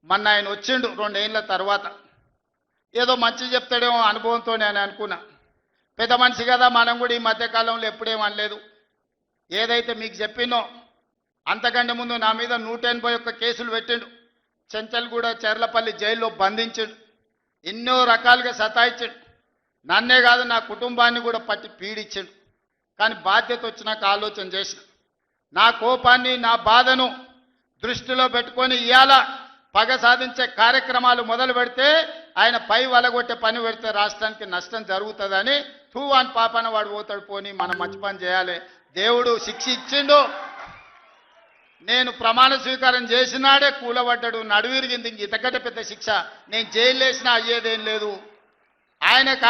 మొన్న ఆయన వచ్చిండు 2 ఏళ్ల తర్వాత. ఏదో మంచి చెప్తాడేమో అనుభవంతో నేను అనుకున్నా. పెద్ద మనిషి కదా, మనం కూడా ఈ మధ్యకాలంలో ఎప్పుడేం అనలేదు. ఏదైతే మీకు చెప్పినో అంతకంటే ముందు నా మీద 181 కేసులు పెట్టిండు. చెంచల్గూడ చెర్లపల్లి జైల్లో బంధించాడు. ఎన్నో రకాలుగా సతాయించాడు. నన్నే కాదు నా కుటుంబాన్ని కూడా పట్టి పీడించాడు. కానీ బాధ్యత వచ్చినాక ఆలోచన చేసిన, నా కోపాన్ని నా బాధను దృష్టిలో పెట్టుకొని ఇవాళ పగ సాధించే కార్యక్రమాలు మొదలు పెడితే ఆయన పై వలగొట్టే పని పెడితే రాష్ట్రానికి నష్టం జరుగుతుందని తూవాన్ పాపన వాడు పోతాడు, పోని మనం మంచి పని చేయాలి. దేవుడు శిక్ష ఇచ్చిండు. నేను ప్రమాణ స్వీకారం చేసినాడే కూలబడ్డాడు, నడువిరిగింది. ఇంక ఇంతకంటే పెద్ద శిక్ష నేను జైలు వేసినా అయ్యేదేం లేదు.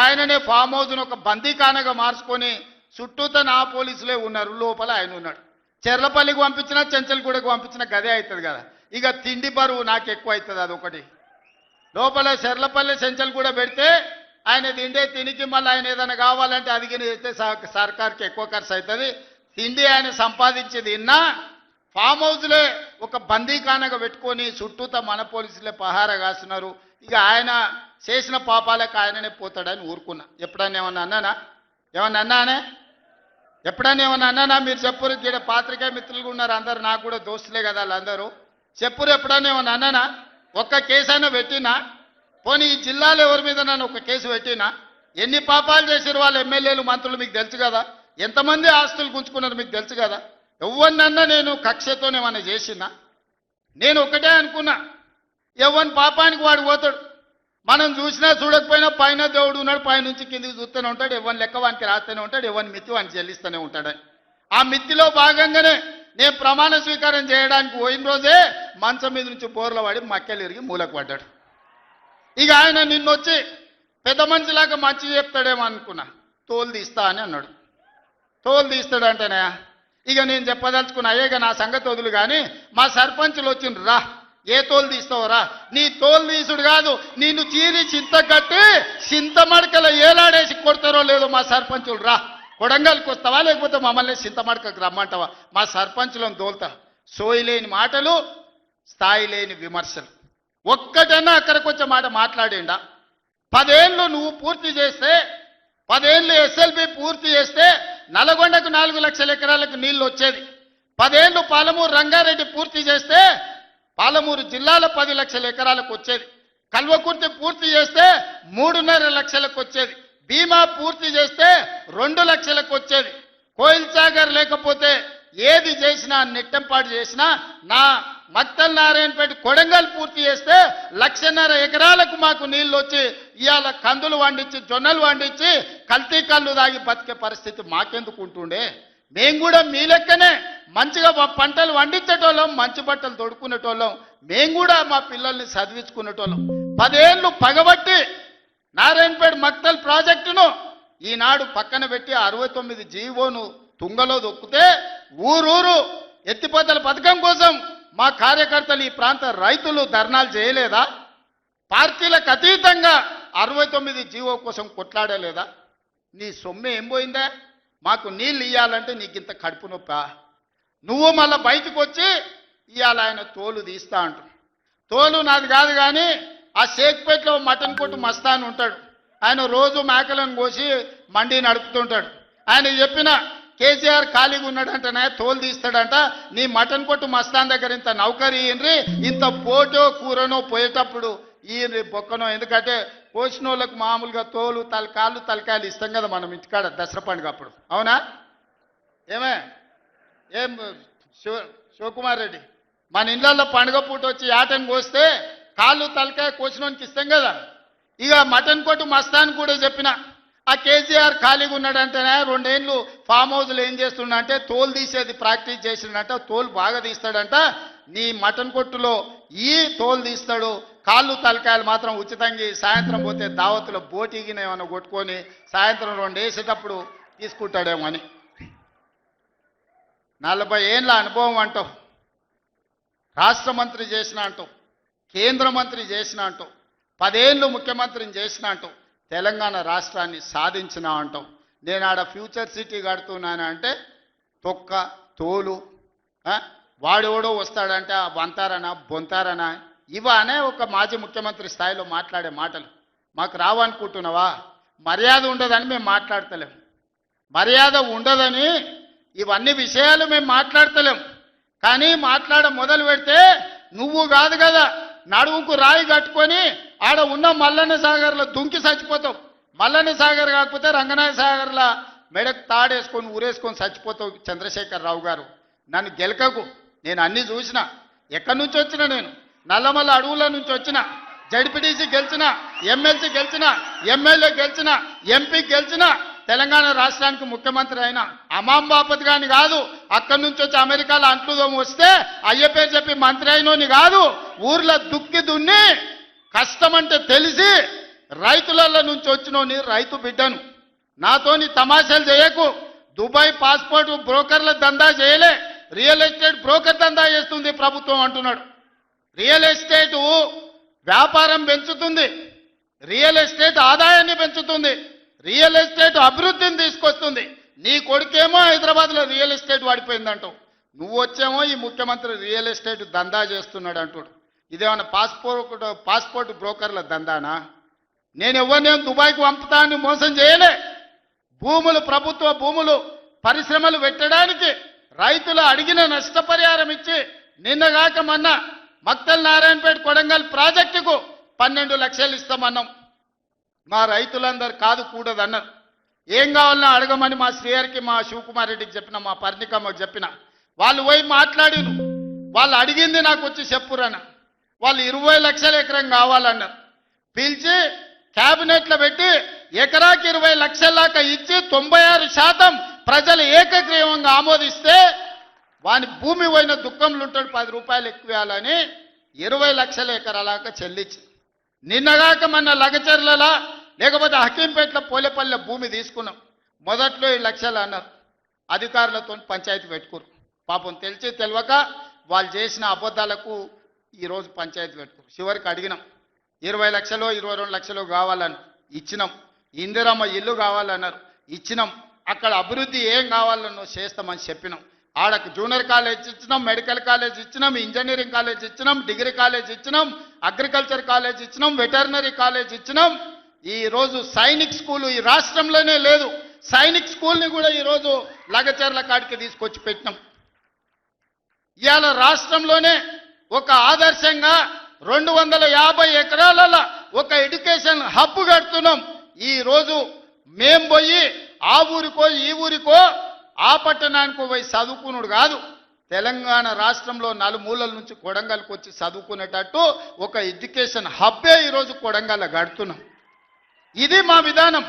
ఆయననే ఫామ్ హౌస్ను ఒక బందీఖానగా మార్చుకొని చుట్టూతో నా పోలీసులే ఉన్నారు, లోపల ఆయన ఉన్నాడు. చెర్లపల్లికి పంపించినా చెంచల్గూడకు పంపించినా గదే అవుతుంది కదా. ఇక తిండి బరువు నాకు ఎక్కువ అవుతుంది. అదొకటి. లోపల చెర్లపల్లి చెంచల్గూడ పెడితే ఆయన తిండే తినికి మళ్ళీ ఆయన ఏదైనా కావాలంటే అది అయితే సర్కార్కి ఎక్కువ ఖర్చు అవుతుంది. తిండి ఆయన సంపాదించేది ఇన్నా ఫామ్ హౌస్లే ఒక బందీఖానగా పెట్టుకొని చుట్టూతో మన పోలీసులే పహారా కాస్తున్నారు. ఇక ఆయన చేసిన పాపాలకు ఆయననే పోతాడని ఊరుకున్నా. ఎప్పుడన్నా ఏమన్నా అన్నానా? ఎప్పుడన్నా ఏమన్నా అన్నానా? మీరు చెప్పురు. ఇక్కడ పాత్రికేయ మిత్రులు ఉన్నారు అందరు, నాకు కూడా దోస్తులే కదా వాళ్ళందరూ. చెప్పురు, ఎప్పుడన్నా ఏమన్నా అన్నానా? ఒక్క కేసు అయినా పెట్టినా? పోనీ ఈ జిల్లాలో ఎవరి మీద నన్ను ఒక కేసు పెట్టినా? ఎన్ని పాపాలు చేసారు వాళ్ళ ఎమ్మెల్యేలు మంత్రులు మీకు తెలుసు కదా. ఎంతమంది ఆస్తులు గుంజుకున్నారు మీకు తెలుసు కదా. ఎవరినన్నా నేను కక్షతోనేమన్నా చేసినా? నేను ఒకటే అనుకున్నా, ఎవరి పాపానికి వాడు పోతాడు. మనం చూసినా చూడకపోయినా పైన దేవుడు ఉన్నాడు, పైనుంచి కిందికి చూస్తూనే ఉంటాడు. ఎవరిని లెక్క వానికి రాస్తూనే ఉంటాడు, ఎవరిని మిత్తి వానికి చెల్లిస్తూనే ఉంటాడని. ఆ మిత్తిలో భాగంగానే నేను ప్రమాణ స్వీకారం చేయడానికి పోయిన రోజే మంచం మీద నుంచి బోర్ల పడి మక్కెలు ఇరిగి మూలకు పడ్డాడు. ఇక ఆయన నిన్నొచ్చి పెద్ద మనిషిలాగా మంచి చెప్తాడేమో అనుకున్నా. తోలు తీస్తా అని అన్నాడు. తోలు తీస్తాడంటేనే ఇక నేను చెప్పదలుచుకున్నా, అయ్యేగా నా సంగతి వదులు కానీ మా సర్పంచులు వచ్చిండ్రు, రా ఏ తోలు తీస్తావురా? నీ తోలు తీసుడు కాదు, నిన్ను చీరి చింత కట్టి చింతమడకల ఏలాడేసి కొడతారో లేదో మా సర్పంచులు, రా కొడంగల్కి వస్తావా లేకపోతే మమ్మల్ని చింతమడకకు రమ్మంటావా? మా సర్పంచులను తోలుతా. సోయి లేని మాటలు, స్థాయి లేని విమర్శలు. ఒక్కటన్నా అక్కడికి వచ్చే మాట మాట్లాడిండా? 10 ఏళ్ళు నువ్వు పూర్తి చేస్తే, 10 ఏళ్ళు ఎస్ఎల్బి పూర్తి చేస్తే నల్గొండకు 4 లక్షల ఎకరాలకు నీళ్లు వచ్చేది. 10 ఏళ్ళు పాలమూరు రంగారెడ్డి పూర్తి చేస్తే పాలమూరు జిల్లాలో 10 లక్షల ఎకరాలకు వచ్చేది. కల్వకుర్తి పూర్తి చేస్తే 3.5 లక్షలకు వచ్చేది. భీమా పూర్తి చేస్తే 2 లక్షలకు వచ్చేది. కోయిల్ సాగర్ లేకపోతే ఏది చేసినా, నెట్టంపాటు చేసినా, నా మక్తల్ నారాయణపేట కొడంగల్ పూర్తి చేస్తే 1.5 ఎకరాలకు మాకు నీళ్ళు వచ్చి ఇవాళ కందులు వండించి జొన్నలు వండించి కల్తీ కళ్ళు దాగి బతికే పరిస్థితి మాకెందుకు ఉంటుండే? మేము కూడా మీ లెక్కనే మంచిగా పంటలు వండించేటోళ్ళం, మంచి బట్టలు తొడుక్కునేటోళ్ళం. మేము కూడా మా పిల్లల్ని చదివించుకునేటోళ్ళం. 10 ఏళ్ళు పగబట్టి నారాయణపేట మక్తల్ ప్రాజెక్టును ఈనాడు పక్కన పెట్టి 69 జీవోను తుంగలో దొక్కితే ఊరూరు ఎత్తిపోతల పథకం కోసం మా కార్యకర్తలు ఈ ప్రాంత రైతులు ధర్నాలు చేయలేదా? పార్టీలకు అతీతంగా 69 జీవో కోసం కొట్లాడలేదా? నీ సొమ్మె ఏం పోయిందా? మాకు నీళ్ళు ఇవ్వాలంటే నీకు ఇంత కడుపు నొప్పా? నువ్వు మళ్ళీ బయటకు వచ్చి ఇవాళ ఆయన తోలు తీస్తా అంటు. తోలు నాది కాదు కానీ ఆ షేక్పేటలో మటన్ కొట్టు మస్తాన్ ఉంటాడు. ఆయన రోజు మేకలను కోసి మండి నడుపుతుంటాడు. ఆయన చెప్పిన కేసీఆర్ ఖాళీగా ఉన్నాడంటనే తోలు తీస్తాడంట. నీ మటన్ కొట్టు మస్తాన్ దగ్గర ఇంత నౌకరీ ఇయ్యండ్రి, ఇంత పోటో కూరనో పోయేటప్పుడు ఈయన బొక్కనో. ఎందుకంటే పోసిన వాళ్ళకు మామూలుగా తోలు కాళ్ళు తలకాయలు ఇస్తాం కదా మనం ఇంటికాడ దసరా పండుగ అప్పుడు. అవునా? ఏం శివకుమార్ రెడ్డి, మన ఇళ్ళల్లో పండుగ పూట వచ్చి యాటను కోస్తే కాళ్ళు తలకాయ కోసినోనికి ఇస్తాం కదా. ఇక మటన్ కొట్టు మస్తాన్ కూడా చెప్పిన, ఆ కేసీఆర్ ఖాళీగా ఉన్నాడంటేనే 2 ఏళ్ళు ఫామ్ హౌస్లో ఏం చేస్తుండంటే తోలు తీసేది ప్రాక్టీస్ చేసిండంట. తోలు బాగా తీస్తాడంట. నీ మటన్ కొట్టులో ఈ తోలు తీస్తాడు, కాళ్ళు తలకాయలు మాత్రం ఉచితంగా సాయంత్రం పోతే దావతులో బోటిగిన ఏమైనా కొట్టుకొని సాయంత్రం 2 వేసేటప్పుడు తీసుకుంటాడేమో అని. 40 ఏళ్ళ అనుభవం అంటావు, రాష్ట్ర మంత్రి చేసిన అంటావు, కేంద్ర మంత్రి చేసిన అంటావు, 10 ఏళ్ళు ముఖ్యమంత్రిని చేసిన అంటావు, తెలంగాణ రాష్ట్రాన్ని సాధించిన అంటావు. నేను ఆడ ఫ్యూచర్ సిటీ కడుతున్నాను అంటే తొక్క తోలు. వాడెవడో వస్తాడంటే వంతారనా బొంతారనా ఇవనే ఒక మాజీ ముఖ్యమంత్రి స్థాయిలో మాట్లాడే మాటలు మాకు రావనుకుంటున్నావా? మర్యాద ఉండదని మేము మాట్లాడతలేం. మర్యాద ఉండదని ఇవన్నీ విషయాలు మేము మాట్లాడతలేం. కానీ మాట్లాడ మొదలు పెడితే నువ్వు కాదు కదా నడువుకు రాయి కట్టుకొని ఆడ ఉన్న మల్లన్న సాగర్లో దుంకి చచ్చిపోతావు. మల్లన్న సాగర్ కాకపోతే రంగనాయ సాగర్ల మెడకు తాడేసుకొని ఊరేసుకొని చచ్చిపోతావు. చంద్రశేఖరరావు గారు, నన్ను గెలకకు. నేను అన్నీ చూసిన. ఎక్కడి నుంచి వచ్చిన? నేను నల్లమల్ల అడవుల నుంచి వచ్చిన. జడ్పీటీసీ గెలిచిన, ఎమ్మెల్సీ గెలిచిన, ఎమ్మెల్యే గెలిచిన, ఎంపీ గెలిచిన, తెలంగాణ రాష్ట్రానికి ముఖ్యమంత్రి అయినా అమాం బాపత్ గాని కాదు. అక్కడి నుంచి వచ్చి అమెరికాలో అంట్లుదోమ వస్తే అయ్య పేరు చెప్పి మంత్రి అయినోని కాదు. ఊర్లో దుక్కి దున్ని కష్టమంటే తెలిసి రైతులలో నుంచి వచ్చినోని రైతు బిడ్డను. నాతోని తమాషాలు చేయకు. దుబాయ్ పాస్పోర్ట్ బ్రోకర్ల దందా చేయలే, రియల్ ఎస్టేట్ బ్రోకర్ దందా చేస్తుంది ప్రభుత్వం అంటున్నాడు. రియల్ ఎస్టేట్ వ్యాపారం పెంచుతుంది, రియల్ ఎస్టేట్ ఆదాయాన్ని పెంచుతుంది, రియల్ ఎస్టేట్ అభివృద్ధిని తీసుకొస్తుంది. నీ కొడుకేమో హైదరాబాద్లో రియల్ ఎస్టేట్ వాడిపోయిందంటావు. నువ్వు వచ్చేమో ఈ ముఖ్యమంత్రి రియల్ ఎస్టేట్ దందా చేస్తున్నాడు అంటాడు. ఇదేమన్నా పాస్పోర్ట్ బ్రోకర్ల దందానా? నేను ఎవరినేం దుబాయ్కి పంపుతా అని మోసం చేయలే. భూములు, ప్రభుత్వ భూములు పరిశ్రమలు పెట్టడానికి రైతులు అడిగిన నష్టపరిహారం ఇచ్చి నిన్నగాక మొన్న మక్తల్ నారాయణపేట కొడంగల్ ప్రాజెక్టుకు 12 లక్షలు ఇస్తామన్నాం. మా రైతులందరూ కాదు కూడదన్నారు. ఏం కావాలన్నా అడగమని మా శ్రీహరికి, మా శివకుమార్ రెడ్డికి చెప్పిన, మా పర్ణికమ్మకు చెప్పిన. వాళ్ళు పోయి మాట్లాడిను. వాళ్ళు అడిగింది నాకు వచ్చి చెప్పురన్న. వాళ్ళు 20 లక్షల ఎకరం కావాలన్నారు. పిలిచి క్యాబినెట్లో పెట్టి ఎకరాకి 20 లక్షల దాకా ఇచ్చి 96% ప్రజలు ఏకగ్రీవంగా ఆమోదిస్తే వాని భూమి పోయిన దుఃఖంలో ఉంటాడు, 10 రూపాయలు ఎక్కువ ఇవ్వాలని 20 లక్షల ఎకరాలాగా చెల్లించి నిన్నగాక మన లగచర్లలా లేకపోతే హకీంపేటలో పోలేపల్లె భూమి తీసుకున్నాం. మొదట్లో 7 లక్షలు అన్నారు. అధికారులతో పంచాయతీ పెట్టుకోరు. పాపం తెలిసి తెలియక వాళ్ళు చేసిన అబద్ధాలకు ఈరోజు పంచాయతీ పెట్టుకోరు. చివరికి అడిగినాం, 20 లక్షలు 22 లక్షలు కావాలని ఇచ్చినాం. ఇందిరమ్మ ఇల్లు కావాలన్నారు, ఇచ్చినాం. అక్కడ అభివృద్ధి ఏం కావాలన్నో చేస్తామని చెప్పినాం. ఆడకు జూనియర్ కాలేజ్ ఇచ్చినాం, మెడికల్ కాలేజ్ ఇచ్చినాం, ఇంజనీరింగ్ కాలేజ్ ఇచ్చినాం, డిగ్రీ కాలేజ్ ఇచ్చినాం, అగ్రికల్చర్ కాలేజ్ ఇచ్చినాం, వెటర్నరీ కాలేజ్ ఇచ్చినాం. ఈరోజు సైనిక్ స్కూలు ఈ రాష్ట్రంలోనే లేదు. సైనిక్ స్కూల్ని కూడా ఈరోజు లగచర్ల కాడికి తీసుకొచ్చి పెట్టినాం. ఇవాళ రాష్ట్రంలోనే ఒక ఆదర్శంగా 250 ఎకరాలలో ఒక ఎడ్యుకేషన్ హబ్ కడుతున్నాం. ఈరోజు మేం పోయి ఆ ఊరికో ఈ ఊరికో ఆ పట్టణానికి పోయి చదువుకున్నాడు కాదు, తెలంగాణ రాష్ట్రంలో నలుమూలల నుంచి కొడంగల్కి వచ్చి చదువుకునేటట్టు ఒక ఎడ్యుకేషన్ హబ్బే ఈరోజు కొడంగల్ కడుతున్నాం. ఇది మా విధానం.